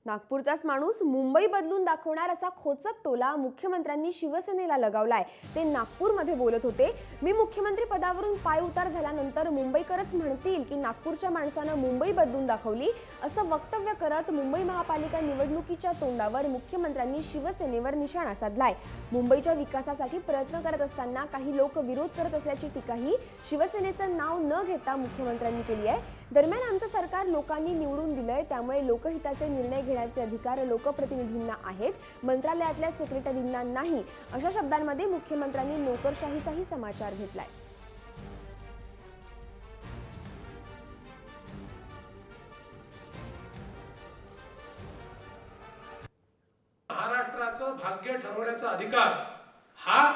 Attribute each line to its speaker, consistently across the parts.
Speaker 1: नागपूरचाच माणूस मुंबई बदलून दाखवणार असा खोचक टोला मुख्यमंत्र्यांनी शिवसेनेला लगावलाय। ते नागपूरमध्ये बोलत होते। मी मुख्यमंत्री पदावरून पाय उतार झाल्यानंतर मुंबईकरच म्हणतील की नागपूरच्या माणसाने मुंबई बदलून दाखवली असं वक्तव्य करत मुंबई महापालिका निवडणुकीच्या तोंडावर मुख्यमंत्र्यांनी शिवसेनेवर निशाणा साधलाय। मुंबईच्या विकासासाठी प्रयत्न करत असताना काही लोक विरोध करत असल्याची टीकाही शिवसेनेचं नाव न घेता मुख्यमंत्र्यांनी केली आहे। दरम्यान आमचं सरकार लोकांनी निवडून दिलंय, त्यामुळे लोकहिताचे निर्णय घेण्याचे अधिकार लोकप्रतिनिधींना आहेत, मंत्रालयातल्या सेक्रेटरींना नाही, अशा शब्दांमध्ये मुख्यमंत्र्यांनी नोकरशाहीचाही समाचार घेतलाय।
Speaker 2: महाराष्ट्राचं भाग्य ठरवण्याचा अधिकार हा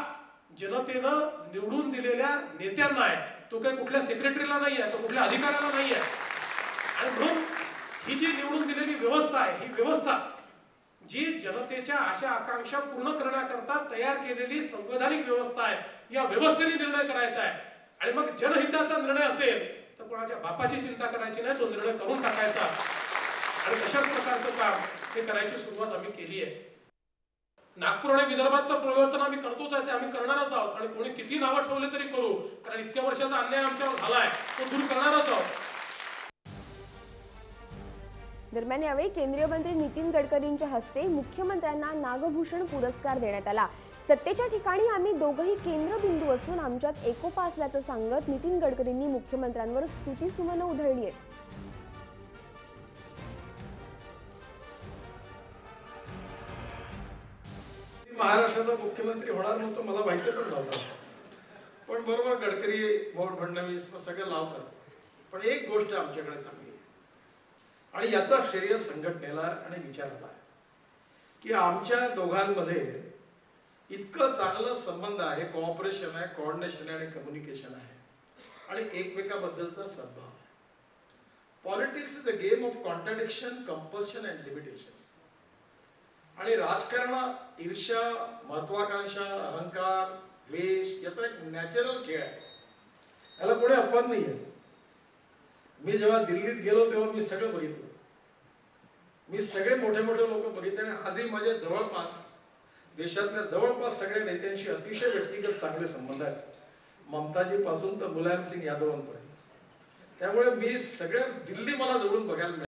Speaker 2: जनतेनं निवडून दिलेल्या नेत्यांना आहे, तो काही कुठल्या सेक्रेटरीला नाही आहे, तो कुठल्या अधिकाऱ्याला नाही आहे। आणि म्हणून ही जी निवडून दिलेली व्यवस्था आहे, ही व्यवस्था जी जनतेच्या आशा आकांक्षा पूर्ण करण्याकरता तयार केलेली संवैधानिक व्यवस्था आहे, या व्यवस्थेने निर्णय करायचा आहे। आणि मग जनहिताचा निर्णय असेल तर कोणाच्या बापाची चिंता करायची नाही, तो निर्णय करून टाकायचा। आणि तशाच प्रकारचं काम हे करायची सुरुवात आम्ही केली आहे। नागपूर आणि विदर्भात तर परिवर्तन आम्ही करतोच आहे, ते आम्ही करणारच आहोत। आणि कोणी किती नावं ठेवले तरी करू, कारण इतक्या वर्षाचा अन्याय आमच्यावर झालाय, तो दूर करणारच आहोत।
Speaker 1: दरम्यान यावेळी केंद्रीय मंत्री नितीन गडकरींच्या हस्ते मुख्यमंत्र्यांना नागभूषण पुरस्कार देण्यात आला। सत्तेच्या ठिकाणी आम्ही दोघंही केंद्रबिंदू असून आमच्यात एकोपा असल्याचं सांगत नितीन गडकरींनी मुख्यमंत्र्यांवर स्तुतिसुमनं उधळली आहेत।
Speaker 3: महाराष्ट्राचा मुख्यमंत्री होणार नव्हतं, मला माहिती पण नव्हतं, पण बरोबर गडकरी, फडणवीस सगळे लावतात। पण एक गोष्ट आमच्याकडे चांगली आहे आणि याचा श्रेय संघटनेला आणि विचाराला आहे की आमच्या दोघांमध्ये इतकं चांगलं संबंध आहे, कोऑपरेशन आहे, कोऑर्डिनेशन आहे आणि कम्युनिकेशन आहे आणि एकमेकाबद्दलचा सद्भाव आहे। Politics is a game of contradiction, compulsion and limitations. आणि राजकारण ईर्ष्या, महत्वाकांक्षा, अहंकार, द्वेष याचा एक नॅचरल खेळ आहे, याला कोणी अपवाद नाही आहे। मी जेव्हा दिल्लीत गेलो तेव्हा मी सगळं बघितलं, मी सगळे मोठे मोठे लोक बघितले आणि आजही माझे जवळपास देशातल्या जवळपास सगळ्या नेत्यांशी अतिशय व्यक्तिगत चांगले संबंध आहेत, ममताजी पासून तर मुलायम सिंग यादवांपर्यंत। त्यामुळे मी सगळ्या दिल्ली मला जवळून बघायला